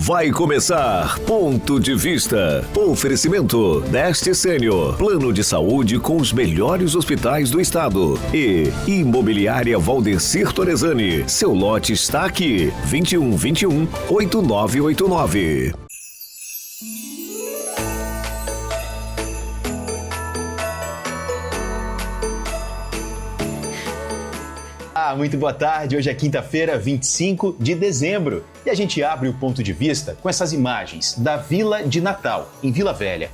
Vai começar Ponto de Vista. Oferecimento Neste Sênior, plano de saúde com os melhores hospitais do estado. E Imobiliária Valdecir Torezani. Seu lote está aqui. 2121-8989. Muito boa tarde. Hoje é quinta-feira, 25 de dezembro. E a gente abre o Ponto de Vista com essas imagens da Vila de Natal, em Vila Velha.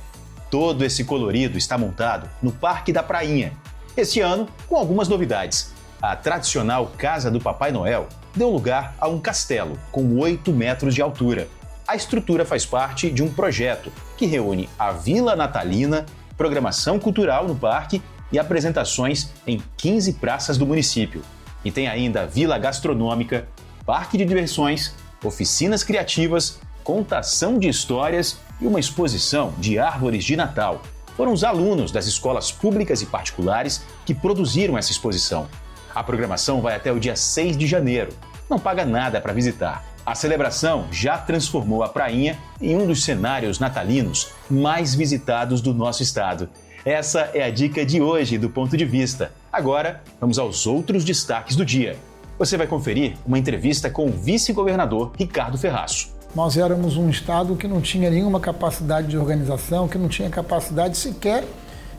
Todo esse colorido está montado no Parque da Prainha. Este ano, com algumas novidades. A tradicional Casa do Papai Noel deu lugar a um castelo com 8 metros de altura. A estrutura faz parte de um projeto que reúne a Vila Natalina, programação cultural no parque e apresentações em 15 praças do município. E tem ainda a Vila Gastronômica, Parque de Diversões, oficinas criativas, contação de histórias e uma exposição de árvores de Natal. Foram os alunos das escolas públicas e particulares que produziram essa exposição. A programação vai até o dia 6 de janeiro. Não paga nada para visitar. A celebração já transformou a Prainha em um dos cenários natalinos mais visitados do nosso estado. Essa é a dica de hoje do Ponto de Vista. Agora, vamos aos outros destaques do dia. Você vai conferir uma entrevista com o vice-governador Ricardo Ferraço. Nós éramos um estado que não tinha nenhuma capacidade de organização, que não tinha capacidade sequer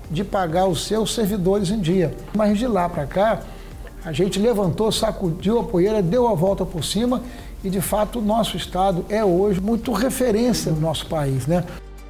de pagar os seus servidores em dia. Mas de lá para cá, a gente levantou, sacudiu a poeira, deu a volta por cima e, de fato, o nosso estado é hoje muito referência no nosso país, né?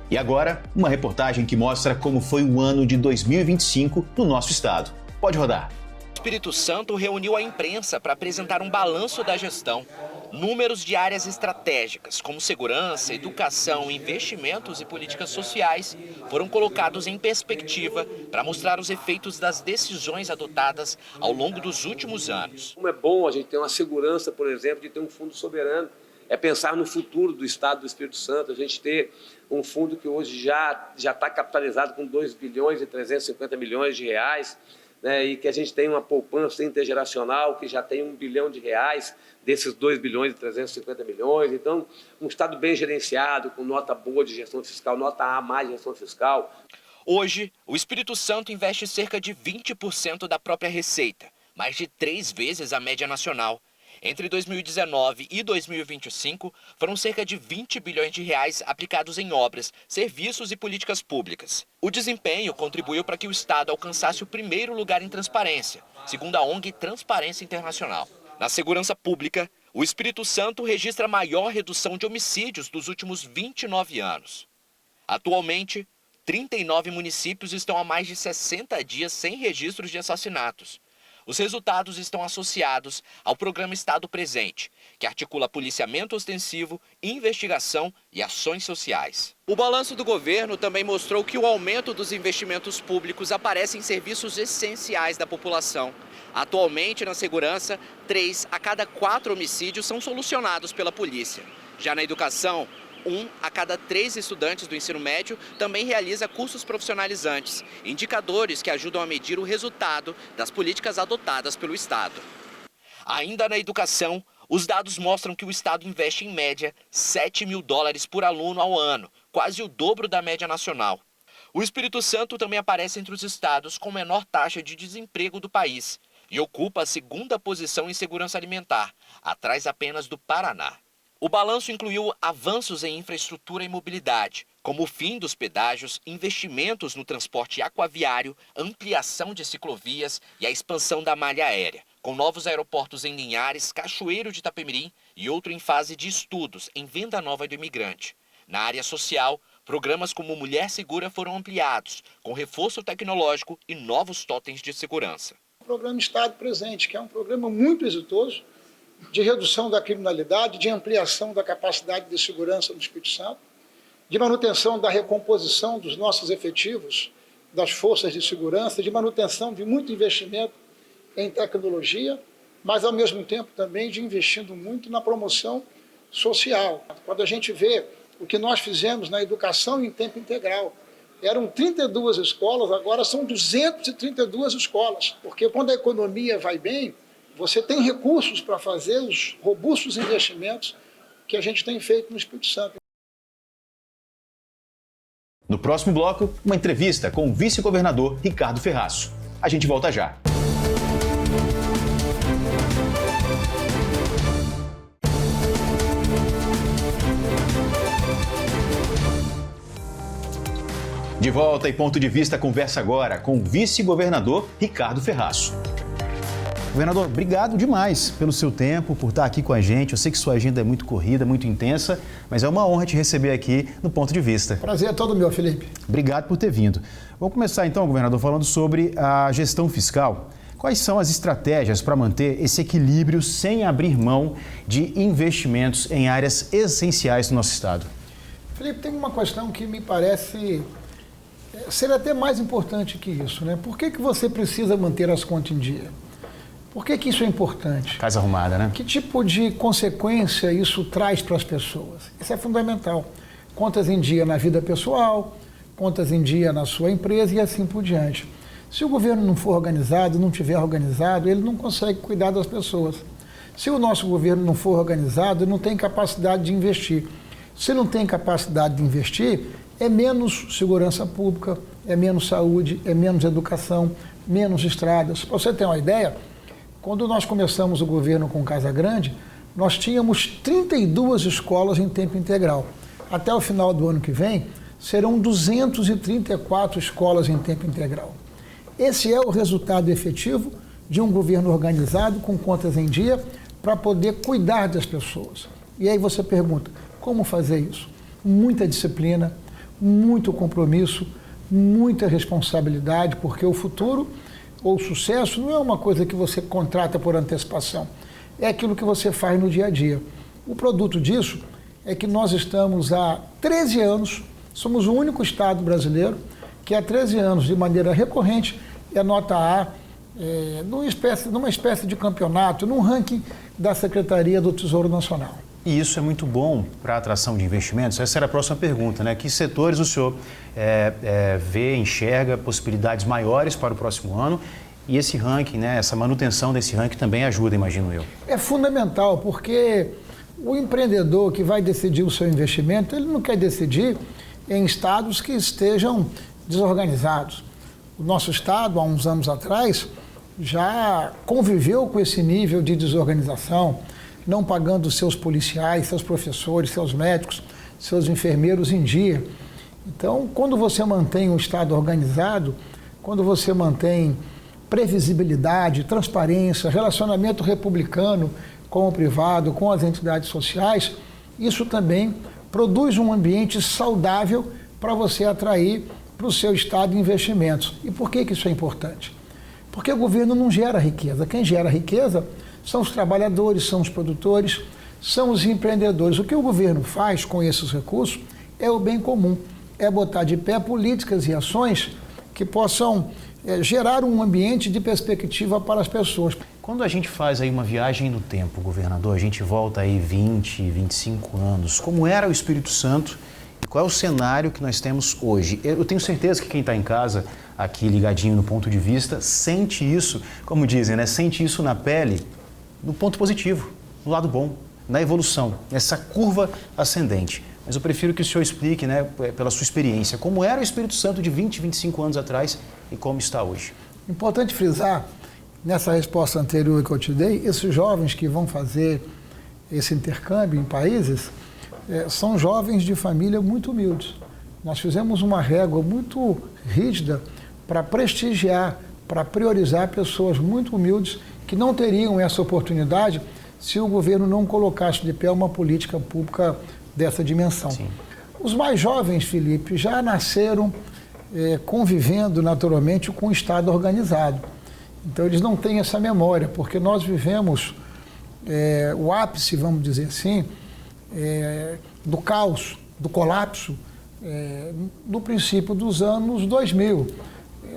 E agora, uma reportagem que mostra como foi o ano de 2025 no nosso estado. Pode rodar. O Espírito Santo reuniu a imprensa para apresentar um balanço da gestão. Números de áreas estratégicas, como segurança, educação, investimentos e políticas sociais, foram colocados em perspectiva para mostrar os efeitos das decisões adotadas ao longo dos últimos anos. Como é bom a gente ter uma segurança, por exemplo, de ter um fundo soberano. É pensar no futuro do estado do Espírito Santo, a gente ter um fundo que hoje já está capitalizado com 2 bilhões e 350 milhões de reais, né, e que a gente tem uma poupança intergeracional que já tem 1 bilhão de reais desses 2 bilhões e 350 milhões. Então, um estado bem gerenciado, com nota boa de gestão fiscal, nota A mais de gestão fiscal. Hoje, o Espírito Santo investe cerca de 20% da própria receita, mais de 3 vezes a média nacional. Entre 2019 e 2025, foram cerca de 20 bilhões de reais aplicados em obras, serviços e políticas públicas. O desempenho contribuiu para que o Estado alcançasse o primeiro lugar em transparência, segundo a ONG Transparência Internacional. Na segurança pública, o Espírito Santo registra a maior redução de homicídios dos últimos 29 anos. Atualmente, 39 municípios estão há mais de 60 dias sem registros de assassinatos. Os resultados estão associados ao Programa Estado Presente, que articula policiamento ostensivo, investigação e ações sociais. O balanço do governo também mostrou que o aumento dos investimentos públicos aparece em serviços essenciais da população. Atualmente, na segurança, 3 a cada 4 homicídios são solucionados pela polícia. Já na educação, 1 a cada 3 estudantes do ensino médio também realiza cursos profissionalizantes, indicadores que ajudam a medir o resultado das políticas adotadas pelo Estado. Ainda na educação, os dados mostram que o Estado investe em média $7 mil por aluno ao ano, quase o dobro da média nacional. O Espírito Santo também aparece entre os estados com menor taxa de desemprego do país e ocupa a 2ª posição em segurança alimentar, atrás apenas do Paraná. O balanço incluiu avanços em infraestrutura e mobilidade, como o fim dos pedágios, investimentos no transporte aquaviário, ampliação de ciclovias e a expansão da malha aérea, com novos aeroportos em Linhares, Cachoeiro de Itapemirim e outro em fase de estudos em Venda Nova do Imigrante. Na área social, programas como Mulher Segura foram ampliados, com reforço tecnológico e novos totens de segurança. O programa Estado Presente, que é um programa muito exitoso, de redução da criminalidade, de ampliação da capacidade de segurança do Espírito Santo, de manutenção da recomposição dos nossos efetivos, das forças de segurança, de manutenção de muito investimento em tecnologia, mas, ao mesmo tempo, também de investindo muito na promoção social. Quando a gente vê o que nós fizemos na educação em tempo integral, eram 32 escolas, agora são 232 escolas, porque quando a economia vai bem, você tem recursos para fazer os robustos investimentos que a gente tem feito no Espírito Santo. No próximo bloco, uma entrevista com o vice-governador Ricardo Ferraço. A gente volta já. De volta e Ponto de Vista conversa agora com o vice-governador Ricardo Ferraço. Governador, obrigado demais pelo seu tempo, por estar aqui com a gente. Eu sei que sua agenda é muito corrida, muito intensa, mas é uma honra te receber aqui no Ponto de Vista. Prazer é todo meu, Felipe. Obrigado por ter vindo. Vamos começar então, governador, falando sobre a gestão fiscal. Quais são as estratégias para manter esse equilíbrio sem abrir mão de investimentos em áreas essenciais do nosso Estado? Felipe, tem uma questão que me parece ser até mais importante que isso, né? Por que você precisa manter as contas em dia? Por que isso é importante? Casa arrumada, né? Que tipo de consequência isso traz para as pessoas? Isso é fundamental. Contas em dia na vida pessoal, contas em dia na sua empresa e assim por diante. Se o governo não for organizado, não tiver organizado, ele não consegue cuidar das pessoas. Se o nosso governo não for organizado, ele não tem capacidade de investir. Se não tem capacidade de investir, é menos segurança pública, é menos saúde, é menos educação, menos estradas. Para você ter uma ideia, quando nós começamos o governo com Casa Grande, nós tínhamos 32 escolas em tempo integral. Até o final do ano que vem, serão 234 escolas em tempo integral. Esse é o resultado efetivo de um governo organizado, com contas em dia, para poder cuidar das pessoas. E aí você pergunta, como fazer isso? Muita disciplina, muito compromisso, muita responsabilidade, porque o futuro ou o sucesso não é uma coisa que você contrata por antecipação, é aquilo que você faz no dia a dia. O produto disso é que nós estamos há 13 anos, somos o único estado brasileiro que há 13 anos, de maneira recorrente, é nota A, numa espécie de campeonato, num ranking da Secretaria do Tesouro Nacional. E isso é muito bom para a atração de investimentos? Essa era a próxima pergunta, né? Que setores o senhor vê, enxerga possibilidades maiores para o próximo ano? E esse ranking, né? Essa manutenção desse ranking também ajuda, imagino eu. É fundamental, porque o empreendedor que vai decidir o seu investimento, ele não quer decidir em estados que estejam desorganizados. O nosso estado, há uns anos atrás, já conviveu com esse nível de desorganização, não pagando seus policiais, seus professores, seus médicos, seus enfermeiros em dia. Então, quando você mantém um estado organizado, quando você mantém previsibilidade, transparência, relacionamento republicano com o privado, com as entidades sociais, isso também produz um ambiente saudável para você atrair para o seu estado investimentos. E por que isso é importante? Porque o governo não gera riqueza. Quem gera riqueza são os trabalhadores, são os produtores, são os empreendedores. O que o governo faz com esses recursos é o bem comum, é botar de pé políticas e ações que possam gerar um ambiente de perspectiva para as pessoas. Quando a gente faz aí uma viagem no tempo, governador, a gente volta aí 20, 25 anos, como era o Espírito Santo e qual é o cenário que nós temos hoje? Eu tenho certeza que quem está em casa, aqui ligadinho no Ponto de Vista, sente isso, como dizem, né? Sente isso na pele, no ponto positivo, no lado bom, na evolução, nessa curva ascendente. Mas eu prefiro que o senhor explique, né, pela sua experiência, como era o Espírito Santo de 20, 25 anos atrás e como está hoje. Importante frisar, nessa resposta anterior que eu te dei, esses jovens que vão fazer esse intercâmbio em países são jovens de família muito humildes. Nós fizemos uma régua muito rígida para prestigiar, para priorizar pessoas muito humildes que não teriam essa oportunidade se o governo não colocasse de pé uma política pública dessa dimensão. Sim. Os mais jovens, Felipe, já nasceram convivendo naturalmente com o Estado organizado. Então eles não têm essa memória, porque nós vivemos o ápice, vamos dizer assim, do caos, do colapso, no princípio dos anos 2000.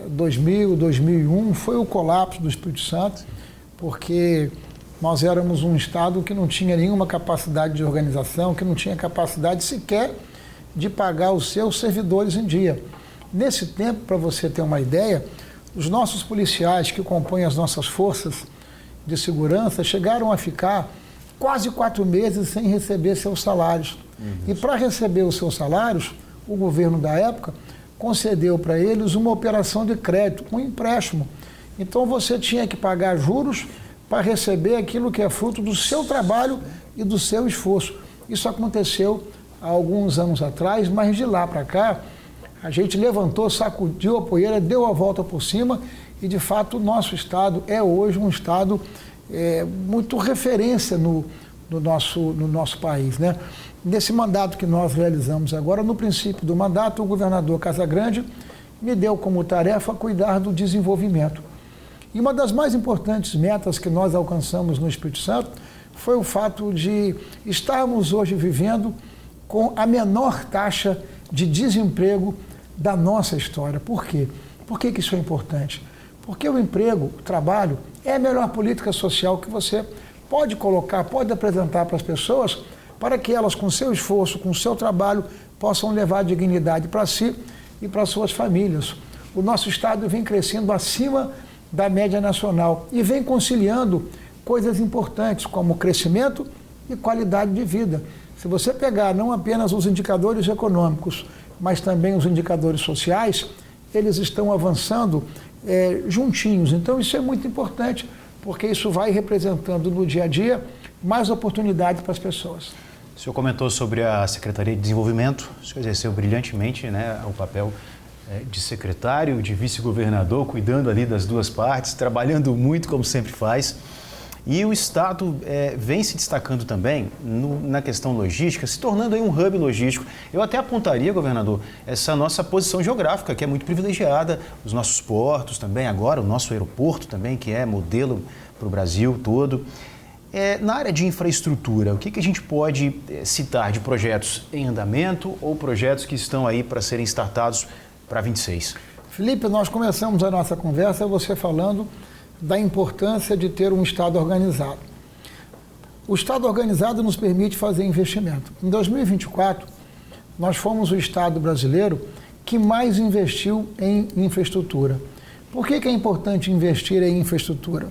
2001 foi o colapso do Espírito Santo, porque nós éramos um Estado que não tinha nenhuma capacidade de organização, que não tinha capacidade sequer de pagar os seus servidores em dia. Nesse tempo, para você ter uma ideia, os nossos policiais que compõem as nossas forças de segurança chegaram a ficar quase 4 meses sem receber seus salários. E para receber os seus salários, o governo da época concedeu para eles uma operação de crédito, um empréstimo. Então você tinha que pagar juros para receber aquilo que é fruto do seu trabalho e do seu esforço. Isso aconteceu há alguns anos atrás, mas de lá para cá, a gente levantou, sacudiu a poeira, deu a volta por cima e, de fato, o nosso estado é hoje um estado muito referência no nosso país, né? Nesse mandato que nós realizamos agora, no princípio do mandato, o governador Casagrande me deu como tarefa cuidar do desenvolvimento. E uma das mais importantes metas que nós alcançamos no Espírito Santo foi o fato de estarmos hoje vivendo com a menor taxa de desemprego da nossa história. Por quê? Por que isso é importante? Porque o emprego, o trabalho, é a melhor política social que você pode colocar, pode apresentar para as pessoas, para que elas, com seu esforço, com seu trabalho, possam levar dignidade para si e para suas famílias. O nosso estado vem crescendo acima da média nacional e vem conciliando coisas importantes, como crescimento e qualidade de vida. Se você pegar não apenas os indicadores econômicos, mas também os indicadores sociais, eles estão avançando juntinhos. Então isso é muito importante, porque isso vai representando no dia a dia mais oportunidade para as pessoas. O senhor comentou sobre a Secretaria de Desenvolvimento, o senhor exerceu brilhantemente, né, o papel de secretário, de vice-governador, cuidando ali das duas partes, trabalhando muito como sempre faz. E o Estado vem se destacando também na questão logística, se tornando aí um hub logístico. Eu até apontaria, governador, essa nossa posição geográfica, que é muito privilegiada, os nossos portos também, agora o nosso aeroporto também, que é modelo para o Brasil todo. Na área de infraestrutura, o que a gente pode citar de projetos em andamento ou projetos que estão aí para serem startados para 26? Felipe, nós começamos a nossa conversa você falando da importância de ter um Estado organizado. O Estado organizado nos permite fazer investimento. Em 2024, nós fomos o Estado brasileiro que mais investiu em infraestrutura. Por que é importante investir em infraestrutura?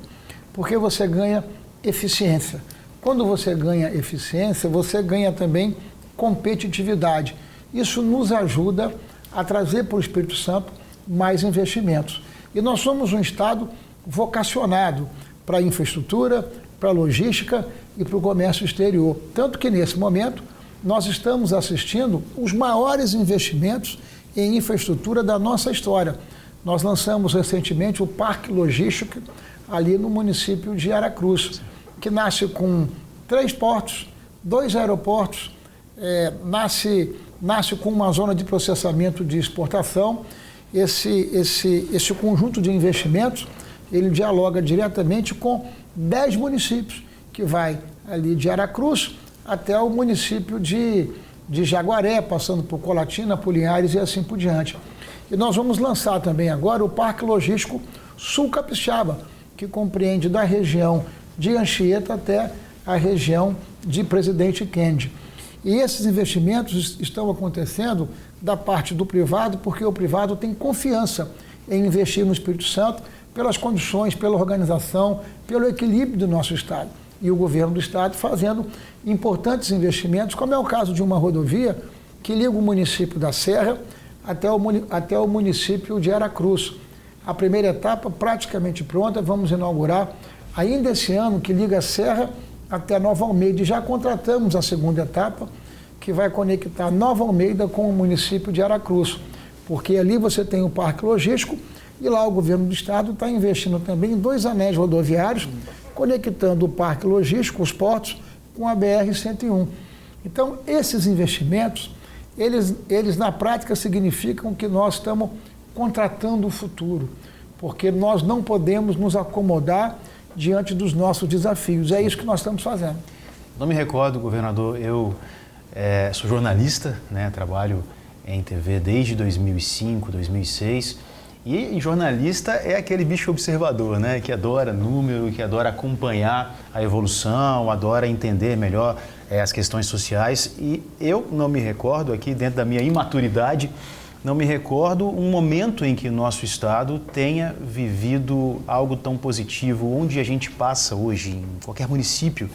Porque você ganha eficiência. Quando você ganha eficiência, você ganha também competitividade. Isso nos ajuda a trazer para o Espírito Santo mais investimentos. E nós somos um Estado vocacionado para a infraestrutura, para a logística e para o comércio exterior. Tanto que, nesse momento, nós estamos assistindo os maiores investimentos em infraestrutura da nossa história. Nós lançamos recentemente o Parque Logístico ali no município de Aracruz, que nasce com 3 portos, 2 aeroportos, nasce com uma zona de processamento de exportação. Esse conjunto de investimentos, ele dialoga diretamente com 10 municípios, que vai ali de Aracruz até o município de Jaguaré, passando por Colatina, por Linhares e assim por diante. E nós vamos lançar também agora o Parque Logístico Sul Capixaba, que compreende da região de Anchieta até a região de Presidente Kennedy. E esses investimentos estão acontecendo da parte do privado, porque o privado tem confiança em investir no Espírito Santo pelas condições, pela organização, pelo equilíbrio do nosso Estado. E o governo do Estado fazendo importantes investimentos, como é o caso de uma rodovia que liga o município da Serra até o município de Aracruz. A primeira etapa praticamente pronta, vamos inaugurar ainda esse ano, que liga a Serra até Nova Almeida. E já contratamos a segunda etapa, que vai conectar Nova Almeida com o município de Aracruz, porque ali você tem o Parque Logístico e lá o governo do Estado está investindo também em 2 anéis rodoviários, conectando o Parque Logístico, os portos, com a BR-101. Então, esses investimentos, eles na prática significam que nós estamos contratando o futuro, porque nós não podemos nos acomodar diante dos nossos desafios. É isso que nós estamos fazendo. Não me recordo, governador, eu sou jornalista, né, trabalho em TV desde 2005, 2006, e jornalista é aquele bicho observador, né, que adora número, que adora acompanhar a evolução, adora entender melhor as questões sociais, e eu não me recordo aqui, dentro da minha imaturidade, não me recordo um momento em que o nosso Estado tenha vivido algo tão positivo, onde a gente passa hoje, em qualquer município,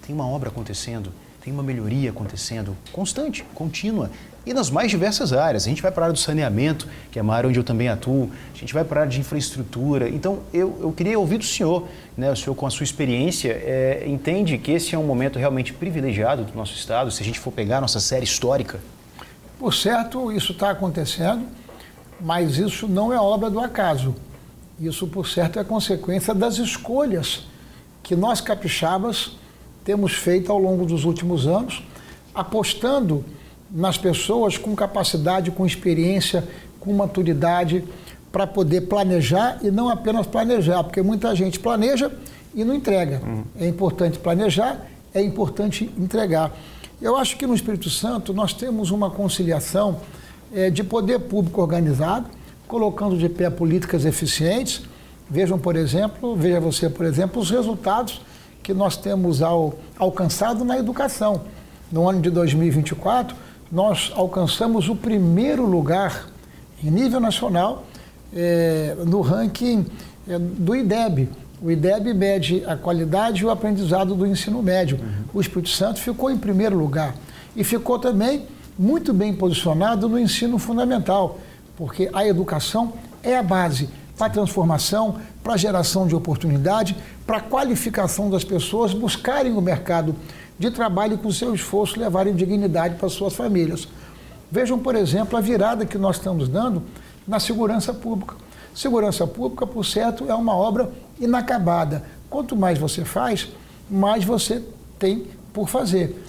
tem uma obra acontecendo, tem uma melhoria acontecendo, constante, contínua, e nas mais diversas áreas. A gente vai para a área do saneamento, que é uma área onde eu também atuo, a gente vai para a área de infraestrutura. Então, eu queria ouvir do senhor, né, o senhor com a sua experiência, entende que esse é um momento realmente privilegiado do nosso Estado, se a gente for pegar a nossa série histórica? Por certo, isso está acontecendo, mas isso não é obra do acaso. Isso, por certo, é consequência das escolhas que nós capixabas temos feito ao longo dos últimos anos, apostando nas pessoas com capacidade, com experiência, com maturidade, para poder planejar e não apenas planejar, porque muita gente planeja e não entrega. É importante planejar, é importante entregar. Eu acho que no Espírito Santo nós temos uma conciliação de poder público organizado, colocando de pé políticas eficientes. Veja você, por exemplo, os resultados que nós temos alcançado na educação. No ano de 2024, nós alcançamos o primeiro lugar em nível nacional no ranking do IDEB. O IDEB mede a qualidade e o aprendizado do ensino médio. O Espírito Santo ficou em primeiro lugar e ficou também muito bem posicionado no ensino fundamental, porque a educação é a base para a transformação, para a geração de oportunidade, para a qualificação das pessoas buscarem o mercado de trabalho e com seu esforço levarem dignidade para suas famílias. Vejam, por exemplo, a virada que nós estamos dando na segurança pública. Segurança pública, por certo, é uma obra inacabada. Quanto mais você faz, mais você tem por fazer.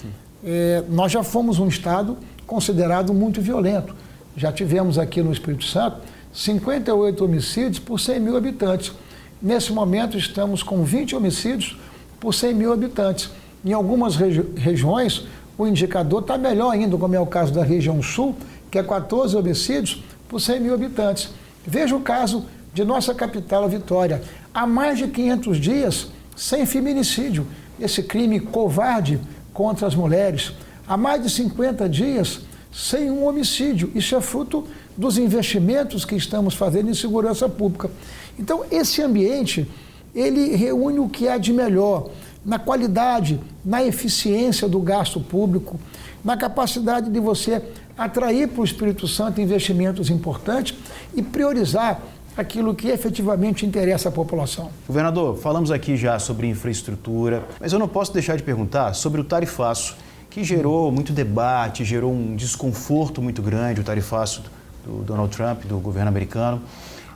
Nós já fomos um estado considerado muito violento. Já tivemos aqui no Espírito Santo 58 homicídios por 100 mil habitantes. Nesse momento estamos com 20 homicídios por 100 mil habitantes. Em algumas regiões o indicador está melhor ainda, como é o caso da região sul, que é 14 homicídios por 100 mil habitantes. Veja o caso de nossa capital, a Vitória. Há mais de 500 dias sem feminicídio, esse crime covarde contra as mulheres. Há mais de 50 dias sem um homicídio. Isso é fruto dos investimentos que estamos fazendo em segurança pública. Então, esse ambiente, ele reúne o que há de melhor na qualidade, na eficiência do gasto público, na capacidade de você atrair para o Espírito Santo investimentos importantes e priorizar aquilo que efetivamente interessa à população. Governador, falamos aqui já sobre infraestrutura, mas eu não posso deixar de perguntar sobre o tarifaço, que gerou muito debate, gerou um desconforto muito grande, o tarifaço do Donald Trump, do governo americano.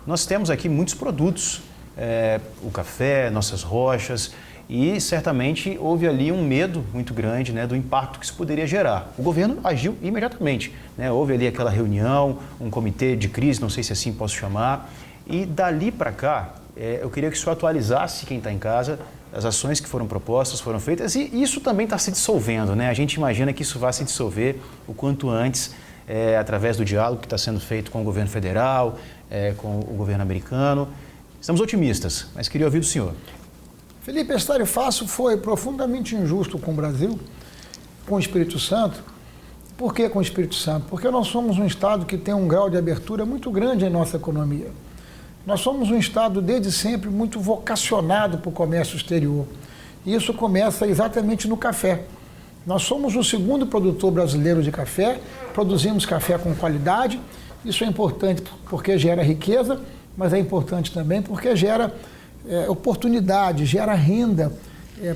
Nós temos aqui muitos produtos, o café, nossas rochas, e certamente houve ali um medo muito grande, né, do impacto que isso poderia gerar. O governo agiu imediatamente, né? Houve ali aquela reunião, um comitê de crise, não sei se assim posso chamar, e dali para cá, eu queria que o senhor atualizasse quem está em casa, as ações que foram propostas, foram feitas, e isso também está se dissolvendo, né? A gente imagina que isso vai se dissolver o quanto antes, através do diálogo que está sendo feito com o governo federal, com o governo americano. Estamos otimistas, mas queria ouvir do senhor. Felipe, esse tarifaço foi profundamente injusto com o Brasil, com o Espírito Santo. Por que com o Espírito Santo? Porque nós somos um estado que tem um grau de abertura muito grande em nossa economia. Nós somos um estado, desde sempre, muito vocacionado para o comércio exterior. E isso começa exatamente no café. Nós somos o segundo produtor brasileiro de café, produzimos café com qualidade. Isso é importante porque gera riqueza, mas é importante também porque gera oportunidade, gera renda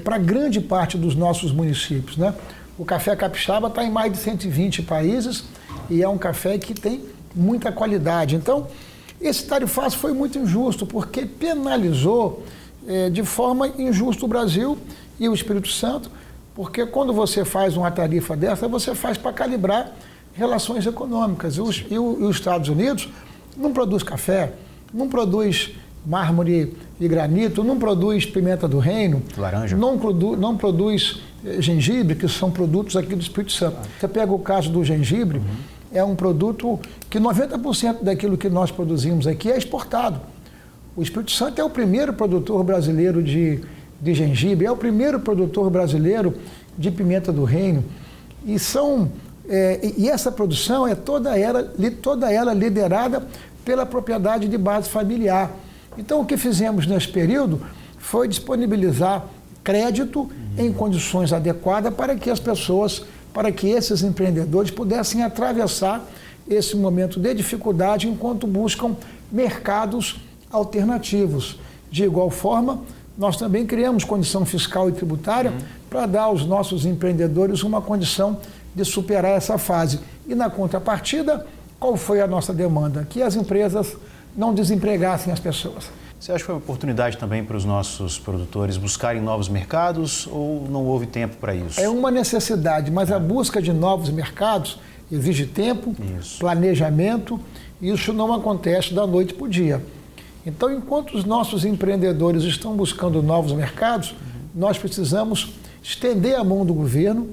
para grande parte dos nossos municípios, né? O café capixaba está em mais de 120 países e é um café que tem muita qualidade. Então, esse tarifaço foi muito injusto, porque penalizou de forma injusta o Brasil e o Espírito Santo, porque quando você faz uma tarifa dessa, você faz para calibrar relações econômicas. E os Estados Unidos não produz café, não produz mármore e granito, não produz pimenta do reino, laranja, não produz gengibre, que são produtos aqui do Espírito Santo. Você pega o caso do gengibre, é um produto que 90% daquilo que nós produzimos aqui é exportado. O Espírito Santo é o primeiro produtor brasileiro de gengibre, é o primeiro produtor brasileiro de pimenta do reino. E essa produção é toda ela liderada pela propriedade de base familiar. Então, o que fizemos nesse período foi disponibilizar crédito em condições adequadas para que as pessoas, para que esses empreendedores pudessem atravessar esse momento de dificuldade enquanto buscam mercados alternativos. De igual forma, nós também criamos condição fiscal e tributária para dar aos nossos empreendedores uma condição de superar essa fase. E na contrapartida, qual foi a nossa demanda? Que as empresas não desempregassem as pessoas. Você acha que foi uma oportunidade também para os nossos produtores buscarem novos mercados ou não houve tempo para isso? É uma necessidade, mas a busca de novos mercados exige tempo, planejamento, e isso não acontece da noite para o dia. Então, enquanto os nossos empreendedores estão buscando novos mercados, nós precisamos estender a mão do governo,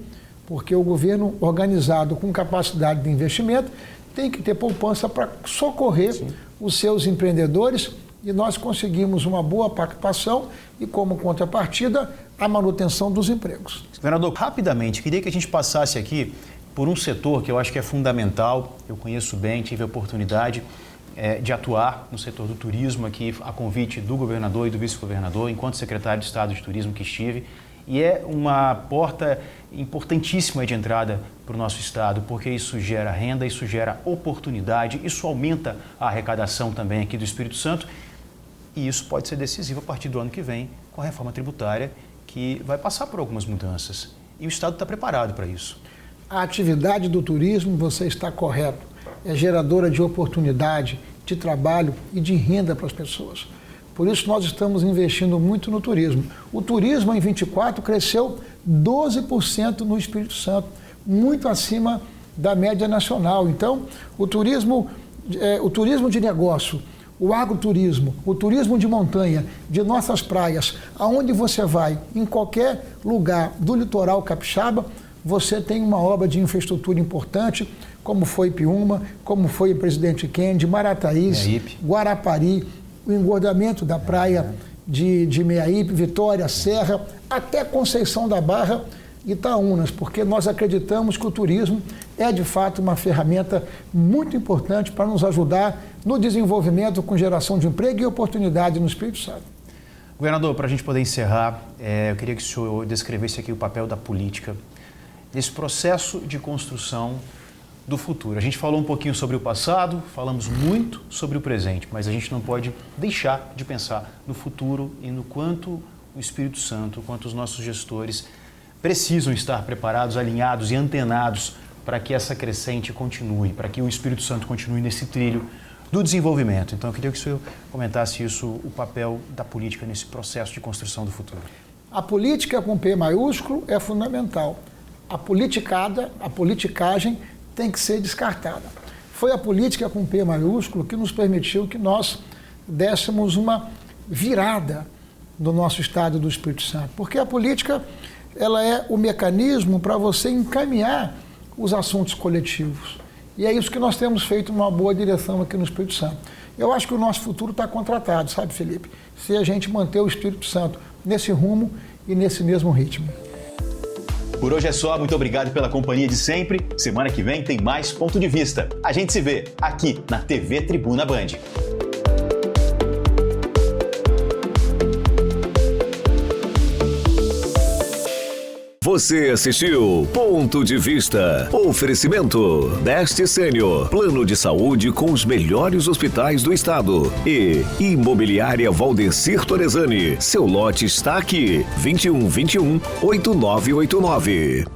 porque o governo organizado com capacidade de investimento tem que ter poupança para socorrer os seus empreendedores, e nós conseguimos uma boa participação e, como contrapartida, a manutenção dos empregos. Governador, rapidamente, queria que a gente passasse aqui por um setor que eu acho que é fundamental, eu conheço bem, tive a oportunidade de atuar no setor do turismo aqui, a convite do governador e do vice-governador, enquanto secretário de Estado de Turismo que estive, e é uma porta importantíssima de entrada para o nosso estado, porque isso gera renda, isso gera oportunidade, isso aumenta a arrecadação também aqui do Espírito Santo, e isso pode ser decisivo a partir do ano que vem, com a reforma tributária, que vai passar por algumas mudanças, e o estado está preparado para isso. A atividade do turismo, você está correto, é geradora de oportunidade, de trabalho e de renda para as pessoas. Por isso nós estamos investindo muito no turismo. O turismo em 24 cresceu 12% no Espírito Santo, muito acima da média nacional. Então, o turismo de negócio, o agroturismo, o turismo de montanha, de nossas praias, aonde você vai, em qualquer lugar do litoral capixaba, você tem uma obra de infraestrutura importante, como foi Piúma, como foi Presidente Kennedy, Marataízes, Guarapari, o engordamento da praia de Meaípe, Vitória, Serra, até Conceição da Barra e Itaúnas, porque nós acreditamos que o turismo é, de fato, uma ferramenta muito importante para nos ajudar no desenvolvimento com geração de emprego e oportunidade no Espírito Santo. Governador, para a gente poder encerrar, eu queria que o senhor descrevesse aqui o papel da política nesse processo de construção do futuro. A gente falou um pouquinho sobre o passado, falamos muito sobre o presente, mas a gente não pode deixar de pensar no futuro e no quanto o Espírito Santo, quanto os nossos gestores precisam estar preparados, alinhados e antenados para que essa crescente continue, para que o Espírito Santo continue nesse trilho do desenvolvimento. Então, eu queria que o senhor comentasse isso, o papel da política nesse processo de construção do futuro. A política com P maiúsculo é fundamental. A politicagem tem que ser descartada. Foi a política com P maiúsculo que nos permitiu que nós dessemos uma virada no nosso estado do Espírito Santo. Porque a política, ela é o mecanismo para você encaminhar os assuntos coletivos. E é isso que nós temos feito uma boa direção aqui no Espírito Santo. Eu acho que o nosso futuro está contratado, sabe, Felipe? Se a gente manter o Espírito Santo nesse rumo e nesse mesmo ritmo. Por hoje é só, muito obrigado pela companhia de sempre. Semana que vem tem mais Ponto de Vista. A gente se vê aqui na TV Tribuna Band. Você assistiu Ponto de Vista. Oferecimento Neste Sênior, plano de saúde com os melhores hospitais do estado. E Imobiliária Valdecir Torezani. Seu lote está aqui. 2121-8989.